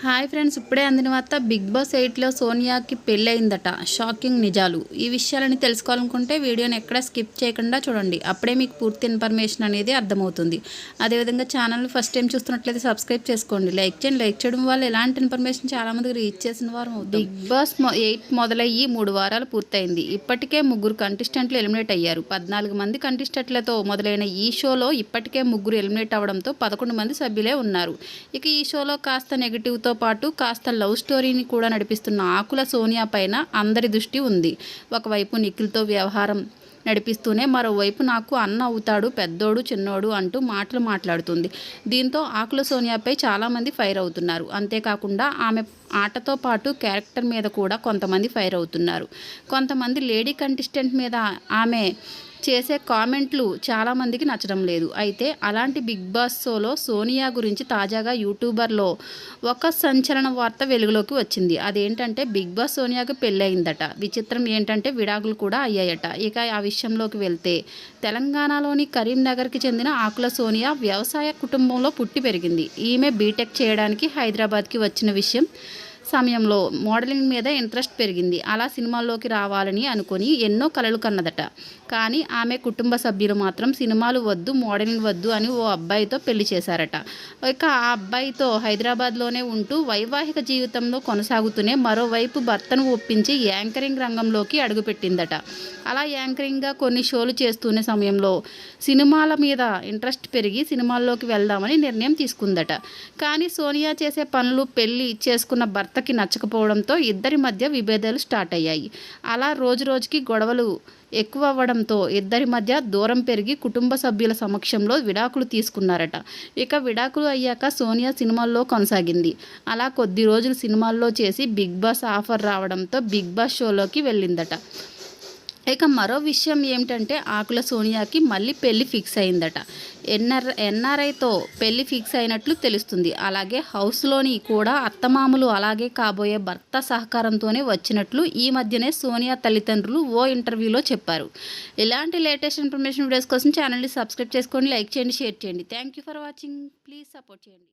Hi friends, ఇప్పుడే అందిన వార్త బిగ్ బాస్ 8లో సోనియాకి పెళ్ళయిందట. షాకింగ్ నిజాలు. ఈ విషయాలని తెలుసుకోవాలనుకుంటే వీడియోని ఎక్కడ స్కిప్ చేయకుండా చూడండి. అప్పుడే మీకు పూర్తి ఇన్ఫర్మేషన్ అనేది అర్థమవుతుంది. అదేవిధంగా ఛానల్ని ఫస్ట్ టైం చూస్తున్నట్లయితే సబ్స్క్రైబ్ చేసుకోండి. లైక్ చేయండి. లైక్ చేయడం వల్ల ఎలాంటి ఇన్ఫర్మేషన్ చాలామందికి రీచ్ చేసిన వారు అవుతాం. బిగ్ బాస్ 8 మొదలయ్యి 3 వారాలు పూర్తయింది. ఇప్పటికే 3 కంటెస్టెంట్లు ఎలిమినేట్ అయ్యారు. 14 మంది కంటెస్టెంట్లతో మొదలైన ఈ షోలో ఇప్పటికే 3 ఎలిమినేట్ అవ్వడంతో 11 మంది సభ్యులే ఉన్నారు. ఇక ఈ షోలో కాస్త నెగిటివ్తో పాటు కాస్త లవ్ స్టోరీని కూడా నడిపిస్తున్న ఆకుల సోనియా పైన అందరి దృష్టి ఉంది. ఒకవైపు నిఖిల్తో వ్యవహారం నడిపిస్తూనే మరోవైపు నాకు అన్న అవుతాడు, పెద్దోడు, చిన్నోడు అంటూ మాటలు మాట్లాడుతుంది. దీంతో ఆకుల సోనియాపై చాలామంది ఫైర్ అవుతున్నారు. అంతేకాకుండా ఆమె ఆటతో పాటు క్యారెక్టర్ మీద కూడా కొంతమంది ఫైర్ అవుతున్నారు. కొంతమంది లేడీ కంటెస్టెంట్ మీద ఆమె చేసే కామెంట్లు చాలామందికి నచ్చడం లేదు. అయితే అలాంటి బిగ్ బాస్ షోలో సోనియా గురించి తాజాగా యూట్యూబర్లో ఒక సంచలన వార్త వెలుగులోకి వచ్చింది. అదేంటంటే బిగ్ బాస్ సోనియాకి పెళ్ళయిందట. విచిత్రం ఏంటంటే విడాకులు కూడా అయ్యాయట. ఇక ఆ విషయంలోకి వెళ్తే తెలంగాణలోని కరీంనగర్కి చెందిన ఆకుల సోనియా వ్యవసాయ కుటుంబంలో పుట్టి పెరిగింది. ఈమె బీటెక్ చేయడానికి హైదరాబాద్కి వచ్చిన సమయంలో మోడలింగ్ మీద ఇంట్రెస్ట్ పెరిగింది. అలా సినిమాల్లోకి రావాలని అనుకొని ఎన్నో కలలు కన్నదట. కానీ ఆమె కుటుంబ సభ్యులు మాత్రం సినిమాలు వద్దు, మోడలింగ్ వద్దు అని ఓ అబ్బాయితో పెళ్లి చేశారట. ఇక ఆ అబ్బాయితో హైదరాబాద్లోనే ఉంటూ వైవాహిక జీవితంలో కొనసాగుతూనే మరోవైపు భర్తను ఒప్పించి యాంకరింగ్ రంగంలోకి అడుగుపెట్టిందట. అలా యాంకరింగ్గా కొన్ని షోలు చేస్తున్న సమయంలో సినిమాల మీద ఇంట్రెస్ట్ పెరిగి సినిమాల్లోకి వెళ్దామని నిర్ణయం తీసుకుందట. కానీ సోనియా చేసే పనులు పెళ్లి చేసుకున్న భర్తకి నచ్చకపోవడంతో ఇద్దరి మధ్య విభేదాలు స్టార్ట్ అయ్యాయి. అలా రోజుకి గొడవలు ఎక్కువ అవ్వడంతో ఇద్దరి మధ్య దూరం పెరిగి కుటుంబ సభ్యుల సమక్షంలో విడాకులు తీసుకున్నారట. ఇక విడాకులు అయ్యాక సోనియా సినిమాల్లో కొనసాగింది. అలా కొద్ది రోజులు సినిమాల్లో చేసి బిగ్ బాస్ ఆఫర్ రావడంతో బిగ్ బాస్ షోలోకి వెళ్ళిందట. ఇక మరో విషయం ఏమిటంటే ఆకుల సోనియాకి మళ్ళీ పెళ్లి ఫిక్స్ అయిందట. ఎన్ఆర్ఐతో పెళ్లి ఫిక్స్ అయినట్లు తెలుస్తుంది. అలాగే హౌస్లోని కూడా అత్తమామలు అలాగే కాబోయే భర్త సహకారంతోనే వచ్చినట్లు ఈ మధ్యనే సోనియా తల్లిదండ్రులు ఓ ఇంటర్వ్యూలో చెప్పారు. ఇలాంటి లేటెస్ట్ ఇన్ఫర్మేషన్ వీడియోస్ కోసం ఛానల్ని సబ్స్క్రైబ్ చేసుకోండి, లైక్ చేయండి, షేర్ చేయండి. Thank you for watching. Please support చేయండి.